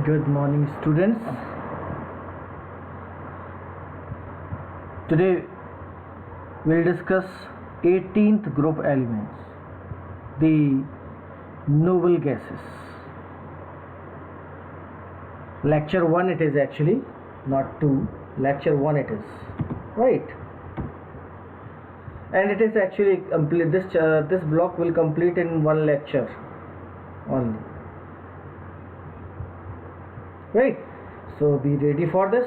Good morning, students. Today we'll discuss 18th group elements, the noble gases. Lecture 1 it is actually, not 2. Lecture 1 it is, right? And it is actually complete. This block will complete in one lecture only. Right, so be ready for this.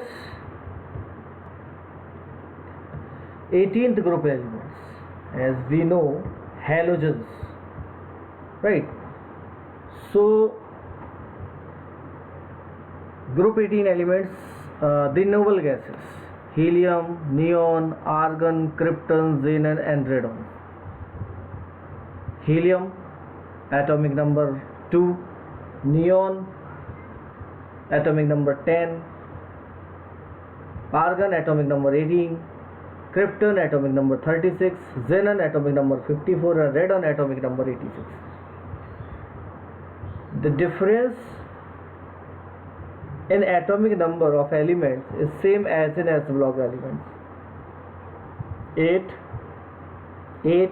18th group elements, as we know, halogens, right? So group 18 elements, the noble gases: helium, neon, argon, krypton, xenon and radon. Helium, atomic number 2, neon, atomic number 10, argon atomic number 18, krypton atomic number 36, xenon atomic number 54 and radon atomic number 86. The difference in atomic number of elements is same as in S block elements: 8, 8,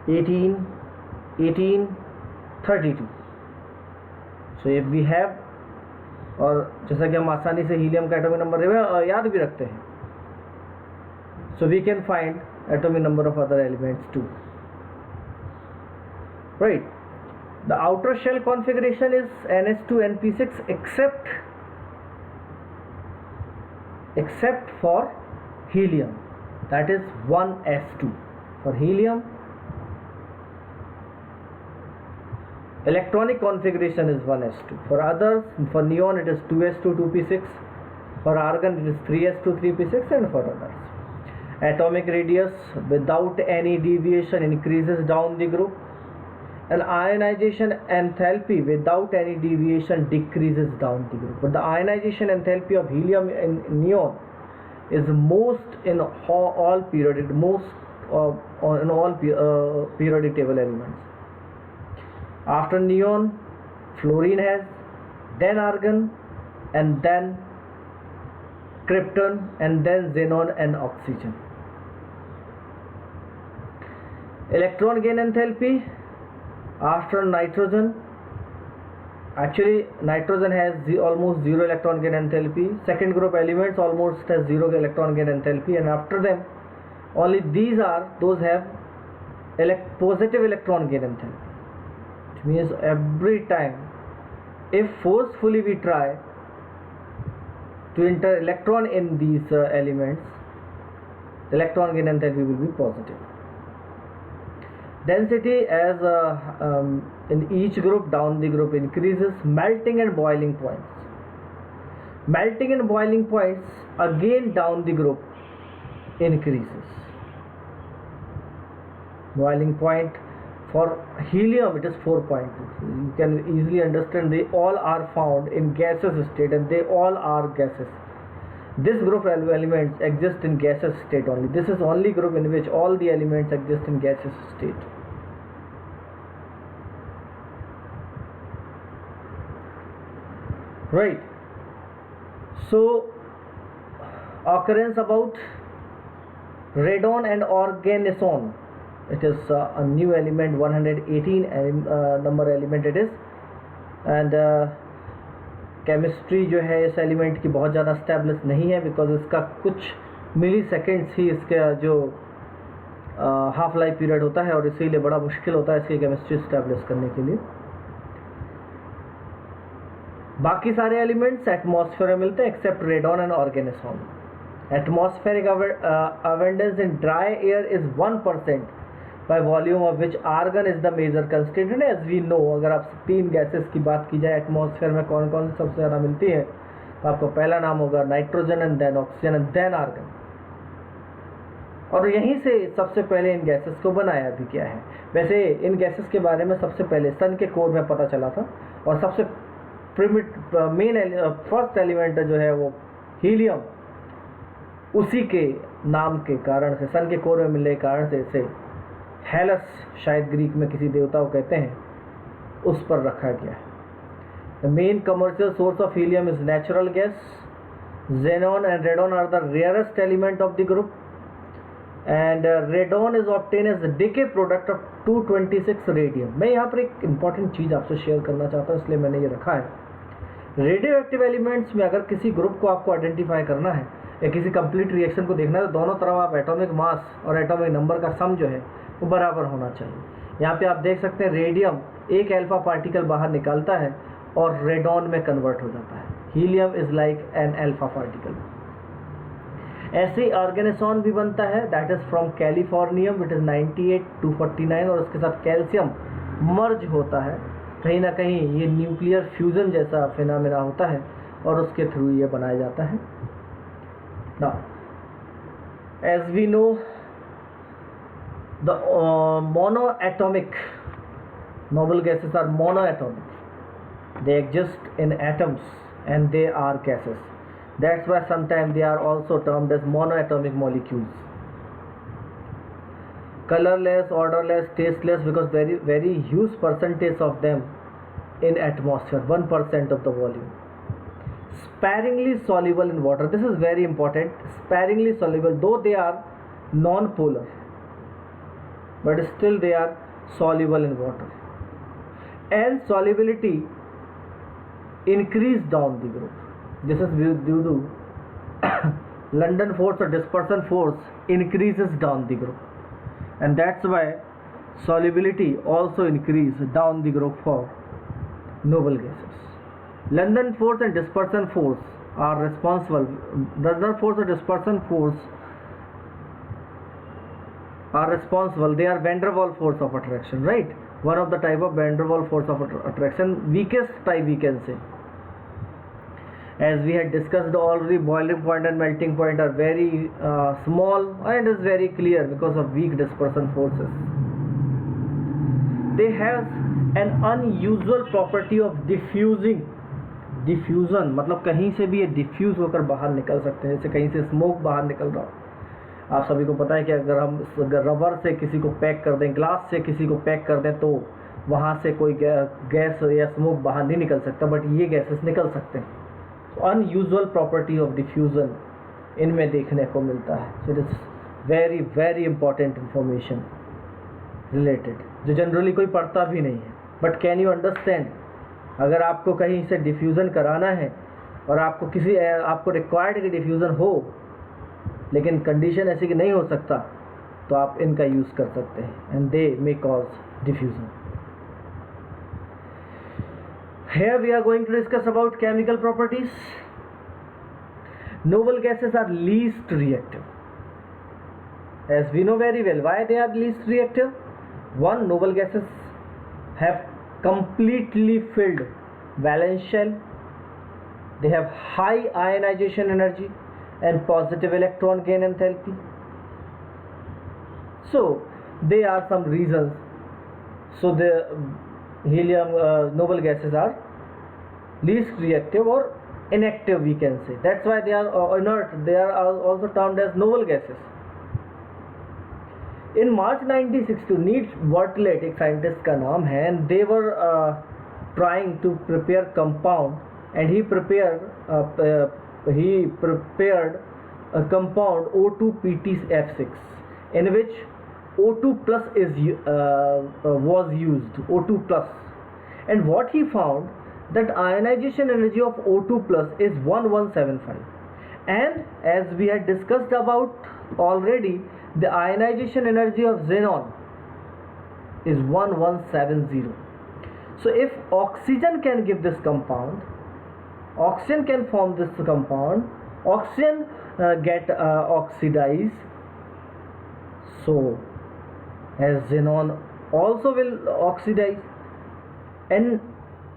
18, 18, 32. So if we have, और जैसा कि हम आसानी से helium का atomic number याद भी रखते हैं, so we can find atomic number of other elements too, right? The outer shell configuration is NH2 NP6 except for helium, that is 1s2. For helium, electronic configuration is 1s2. For others, for neon it is 2s2 2p6, for argon it is 3s2 3p6, and for others. Atomic radius without any deviation increases down the group, and ionization enthalpy without any deviation decreases down the group. But the ionization enthalpy of helium and neon is most in all periodic table elements. After neon, fluorine has, then argon, and then krypton, and then xenon and oxygen. Electron gain enthalpy after nitrogen. Actually, nitrogen has almost zero electron gain enthalpy. Second group elements almost has zero electron gain enthalpy, and after them, only those have positive electron gain enthalpy. Means every time if forcefully we try to enter electron in these elements, the electron gain enthalpy will be positive. Density as in each group down the group increases. Melting and boiling points. Melting and boiling points again down the group increases. Boiling point for helium it is 4.2. So you can easily understand they all are found in gaseous state, and they all are gases. This group of elements exist in gaseous state only. This is only group in which all the elements exist in gaseous state. Right. So occurrence about radon and organosone. It is a new element, 118 number element it is, and chemistry जो है इस element की बहुत ज़्यादा established नहीं है, because इसका कुछ milliseconds ही इसका जो half life period होता है, और इसीलिए बड़ा मुश्किल होता है इसकी chemistry establish करने के लिए. बाकी सारे एलिमेंट्स एटमॉस्फेयर में मिलते हैं except radon and organosone. Atmospheric abundance in dry air is 1% by volume, of which argon is the major constituent. As we know, अगर आप 3 गैसेस की बात की जाए एटमॉस्फेयर में कौन कौन सी सबसे ज़्यादा मिलती है, तो आपको पहला नाम होगा nitrogen, and then oxygen, and then argon. और यहीं से सबसे पहले इन गैसेस को बनाया भी क्या है. वैसे इन गैसेस के बारे में सबसे पहले सन के कोर में पता चला था, और सबसे फर्स्ट एलिमेंट जो है वो हीलियम, उसी के नाम के कारण से, सन के कोर में मिलने के कारण से इसे हेलस, शायद ग्रीक में किसी देवता को कहते हैं, उस पर रखा गया है. The main commercial source of helium is natural gas. Xenon and radon are the rarest element of the group, and radon is obtained as a decay product of 226 radium. मैं यहाँ पर एक important चीज़ आपसे शेयर करना चाहता हूँ, इसलिए मैंने ये रखा है। रेडियो एक्टिव एलिमेंट्स में अगर किसी ग्रुप को आपको आइडेंटिफाई करना है या किसी कंप्लीट रिएक्शन को देखना है, तो दोनों तरफ आप एटॉमिक मास और एटॉमिक नंबर का सम जो है वो बराबर होना चाहिए। यहाँ पे आप देख सकते हैं रेडियम एक अल्फा पार्टिकल बाहर निकालता है और रेडॉन में कन्वर्ट हो जाता है। Helium is like an alpha particle. ऐसे ऑर्गेनिसॉन भी बनता है, that is from californium, it is 98-249, और उसके साथ कैल्शियम मर्ज होता है। कहीं ना कहीं ये न्यूक्लियर फ्यूजन जैसा फिनोमेना होता है और उसके थ्रू ये बनाया जाता है। Now as we know the monoatomic noble gases are monoatomic. They exist in atoms and they are gases. That's why sometimes they are also termed as monoatomic molecules. Colorless, odorless, tasteless, because very huge percentage of them in atmosphere, 1% of the volume. Sparingly soluble in water. This is very important. Sparingly soluble, though they are non-polar, but still they are soluble in water. And solubility increase down the group. This is due to London force or dispersion force increases down the group, and that's why solubility also increase down the group for noble gases. London force and dispersion force are responsible. London force or dispersion force are responsible. They are van der Waals force of attraction, right? One of the type of van der Waals force of attraction, weakest type we can say. As we had discussed already, boiling point and melting point are very small, and it is very clear because of weak dispersion forces. They have an unusual property of diffusing. Diffusion मतलब कहीं से भी ये diffuse होकर बाहर निकल सकते हैं, जैसे कहीं से स्मोक बाहर निकल रहा हो। आप सभी को पता है कि अगर हम रबर से किसी को पैक कर दें, ग्लास से किसी को पैक कर दें, तो वहाँ से कोई गैस या स्मोक बाहर नहीं निकल सकता, बट ये गैसेस निकल सकते हैं। तो अनयूजुअल प्रॉपर्टी ऑफ डिफ्यूज़न इनमें देखने को मिलता है। So it is very very important information related, जो जनरली कोई पढ़ता भी नहीं है। बट कैन यू अंडरस्टैंड, अगर आपको कहीं से डिफ्यूज़न कराना है और आपको रिक्वायर्ड कि डिफ्यूज़न हो, लेकिन कंडीशन ऐसी कि नहीं हो सकता, तो आप इनका यूज़ कर सकते हैं, and they may cause diffusion. Here we are going to discuss about chemical properties. Noble gases are least reactive. As we know very well, why they are least reactive? One, noble gases have completely filled valence shell. They have high ionization energy and positive electron gain enthalpy. So they are some reasons. So the helium noble gases are least reactive or inactive, we can say. That's why they are inert. They are also termed as noble gases. In March 1962, Neil Bartlett एक scientist का नाम है, and they were trying to prepare compound, and he prepared a compound O2PtF6, in which O2 plus was used, O2 plus, and what he found that ionization energy of O2 plus is 1175, and as we had discussed about already, the ionization energy of xenon is 1170. So if oxygen can give this compound, oxygen can form this compound, oxygen get oxidized, so as xenon also will oxidize, and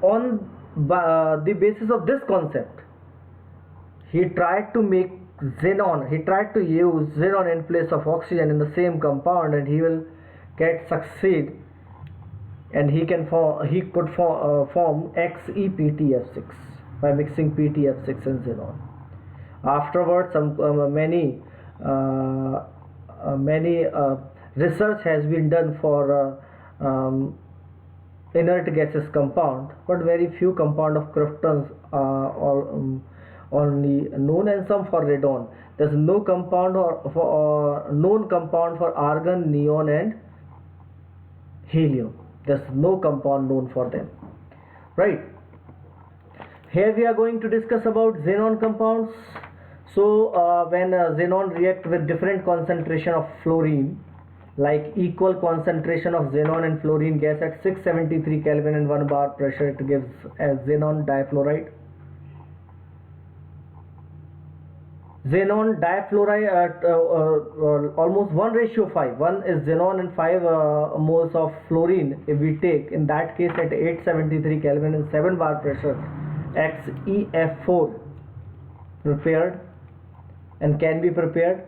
on the basis of this concept, he tried to make xenon, he tried to use xenon in place of oxygen in the same compound, and he will succeed, and he could form XePtF6 by mixing PtF6 and xenon. Afterwards, many research has been done for inert gases compound, but very few compound of kryptons only known, and some for radon. There's no compound or known compound for argon, neon, and helium. There's no compound known for them, right? Here we are going to discuss about xenon compounds. So when xenon react with different concentration of fluorine, like equal concentration of xenon and fluorine gas at 673 Kelvin and 1 bar pressure, it gives as xenon difluoride. Xenon difluoride at almost 1:5. 1 is xenon and 5 moles of fluorine. If we take, in that case, at 873 Kelvin and 7 bar pressure, XeF4 prepared and can be prepared.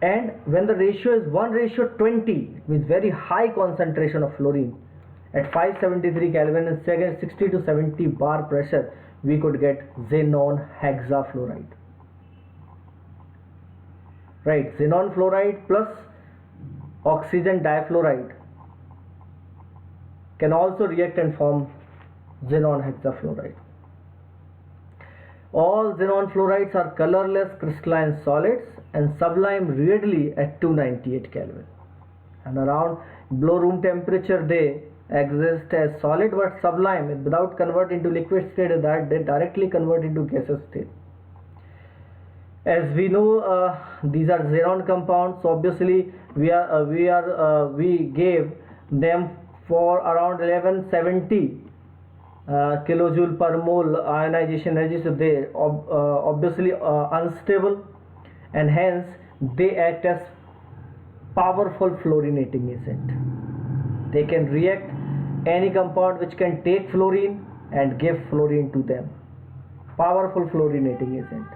And when the ratio is 1:20, means very high concentration of fluorine at 573 Kelvin and 60 to 70 bar pressure, we could get xenon hexafluoride. Right, xenon fluoride plus oxygen difluoride can also react and form xenon hexafluoride. All xenon fluorides are colorless crystalline solids and sublime readily at 298 Kelvin. And around below room temperature they exist as solid, but sublime without convert into liquid state, that they directly convert into gaseous state. As we know, these are xenon compounds, so obviously we gave them for around 1170 kilojoule per mole ionization energy, so they obviously unstable, and hence they act as powerful fluorinating agent. They can react any compound which can take fluorine and give fluorine to them. Powerful fluorinating agent.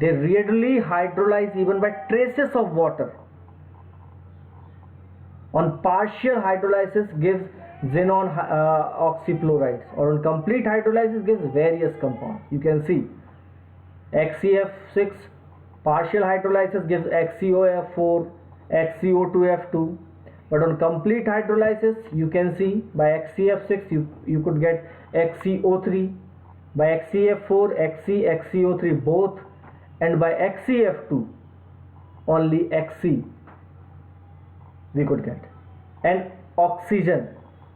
They readily hydrolyze even by traces of water. On partial hydrolysis gives xenon oxyfluorides, or on complete hydrolysis gives various compounds. You can see XeF6, partial hydrolysis gives XeOF4, XeO2F2, but on complete hydrolysis you can see by XeF6 you could get XeO3, by XeF4 XeO3 both, and by XeF2 only Xe we could get, and oxygen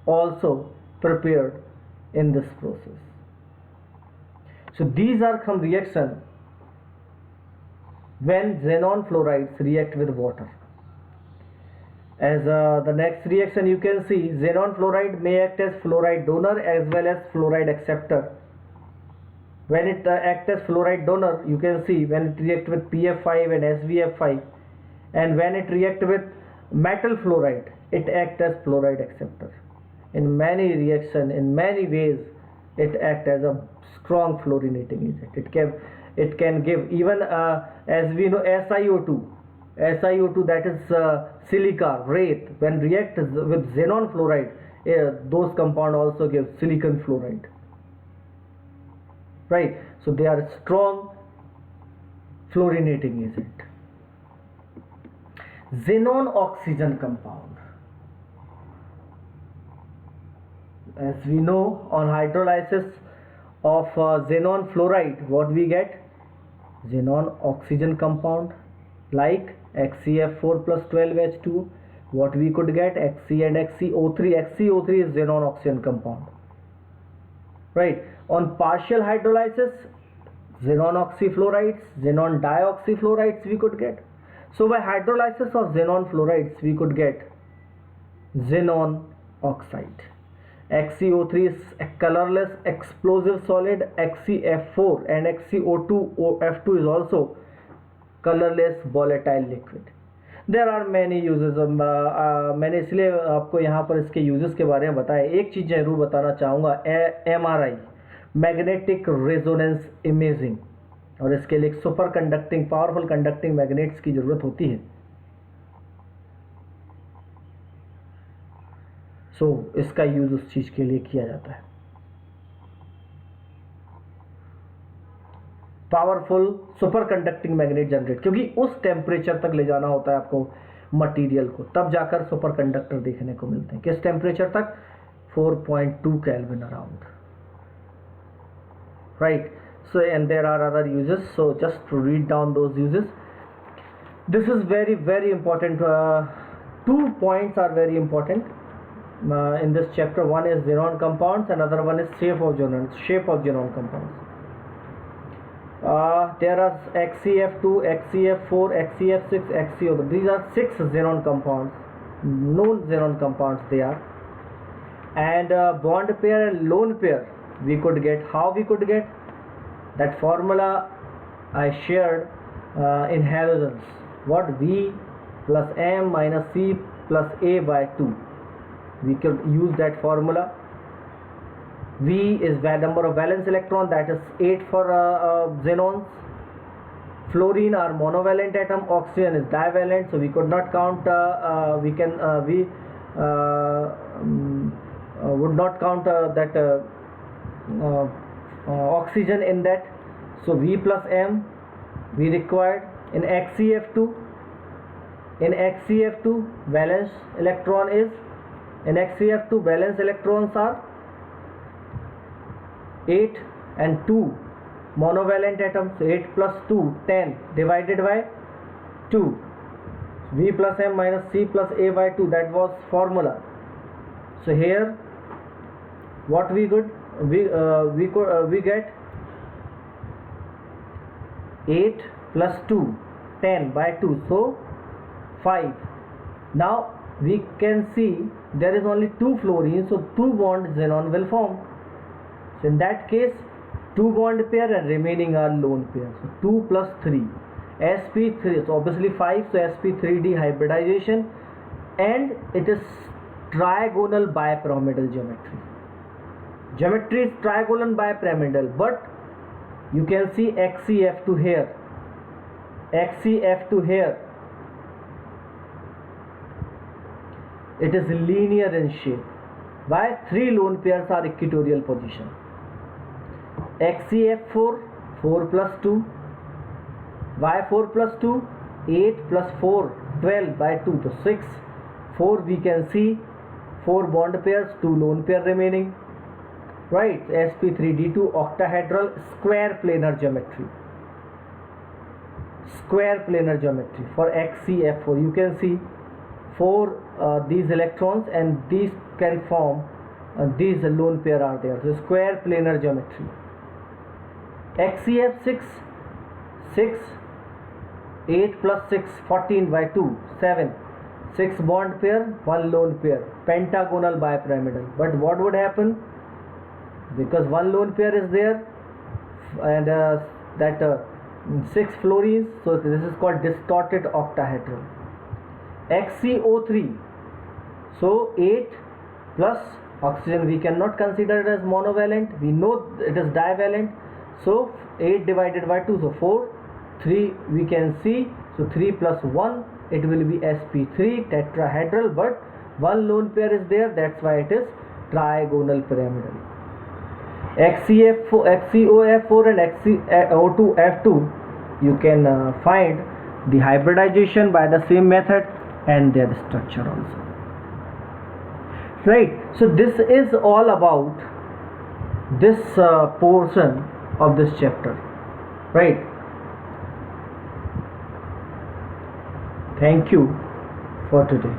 also prepared in this process. So these are some reactions when xenon fluorides react with water. As the next reaction you can see, xenon fluoride may act as fluoride donor as well as fluoride acceptor. When it acts as fluoride donor, you can see when it reacts with PF5 and SVF5, and when it reacts with metal fluoride, it acts as fluoride acceptor. In many reactions, in many ways, it acts as a strong fluorinating agent. It can give even as we know SiO2, that is silica, wraith, when reacts with xenon fluoride, those compound also give silicon fluoride. Right, so they are strong fluorinating agent. Xenon oxygen compound. As we know, on hydrolysis of xenon fluoride, what we get? Xenon oxygen compound like XeF4 plus 12H2. What we could get? Xe and XeO3. XeO3 is xenon oxygen compound. Right. On partial hydrolysis, xenon oxyfluorides, xenon dioxyfluorides we could get. So by hydrolysis of xenon fluorides we could get xenon oxide. XeO3 is a colorless explosive solid. XeF4 and XeO2F2 is also colorless volatile liquid. There are many uses. मैंने इसलिए आपको यहाँ पर इसके uses के बारे में बताया. एक चीज़ जरूर बताना चाहूँगा, MRI मैग्नेटिक रेजोनेंस इमेजिंग, और इसके लिए super conducting powerful conducting magnets की ज़रूरत होती है. सो इसका यूज उस चीज़ के लिए किया जाता है. Powerful super conducting magnet generate, क्योंकि उस टेम्परेचर तक ले जाना होता है आपको मटेरियल को, तब जाकर सुपर कंडक्टर देखने को मिलते हैं. किस टेम्परेचर तक? 4.2 Kelvin around, right? So, and there are other uses, so just to read down those uses. This is very, very important. 2 points are very important in this chapter. One is xenon compounds, another one is shape of xenon compounds. There are XCF2, XCF4, XCF6, XCO. These are 6 xenon compounds, known xenon compounds they are. And bond pair and lone pair we could get. How we could get? That formula I shared in halogens. What? V plus M minus C plus A by 2. We could use that formula. V is the number of valence electron, that is 8 for xenons. Fluorine are monovalent atom, oxygen is divalent, so we could not count. We would not count that oxygen in that. So V plus M we required. In XCF2, valence electron is, in XCF2 valence electrons are 8 and 2 monovalent atoms. 8 plus 2, 10 divided by 2. V plus M minus C plus A by 2, that was formula. So here what we could we get 8 plus 2, 10 by 2, so 5. Now we can see there is only 2 fluorines, so 2 bond xenon will form. So in that case 2 bond pair and remaining are lone pair. So 2 plus 3, sp3, so obviously 5, so sp3d hybridization, and it is trigonal bipyramidal geometry. Geometry is trigonal bipyramidal, but you can see XCF2 here, XCF2 here. It is linear in shape. Why? 3 lone pairs are equatorial position. XCF4, 4 plus 2. Why 4 plus 2? 8 plus 4, 12 by 2, so 6. 4 we can see, 4 bond pairs, 2 lone pair remaining. Right, sp3d2 octahedral square planar geometry. Square planar geometry for XCF4. You can see 4 these electrons, and these can form these lone pair are there. So square planar geometry. XCF6, 6, 8 plus 6, 14 by 2, 7. 6 bond pair, 1 lone pair, pentagonal bipyramidal. But what would happen? Because 1 lone pair is there and that 6 fluorines, so this is called distorted octahedral. XCO3, so 8 plus oxygen we cannot consider it as monovalent, we know it is divalent, so 8 divided by 2, so 4, 3 we can see, so 3 plus 1, it will be sp3 tetrahedral, but 1 lone pair is there, that's why it is trigonal pyramidal. XCOF4 and XCO2F2, you can find the hybridization by the same method and their structure also. Right, so this is all about this portion of this chapter. Right, thank you for today.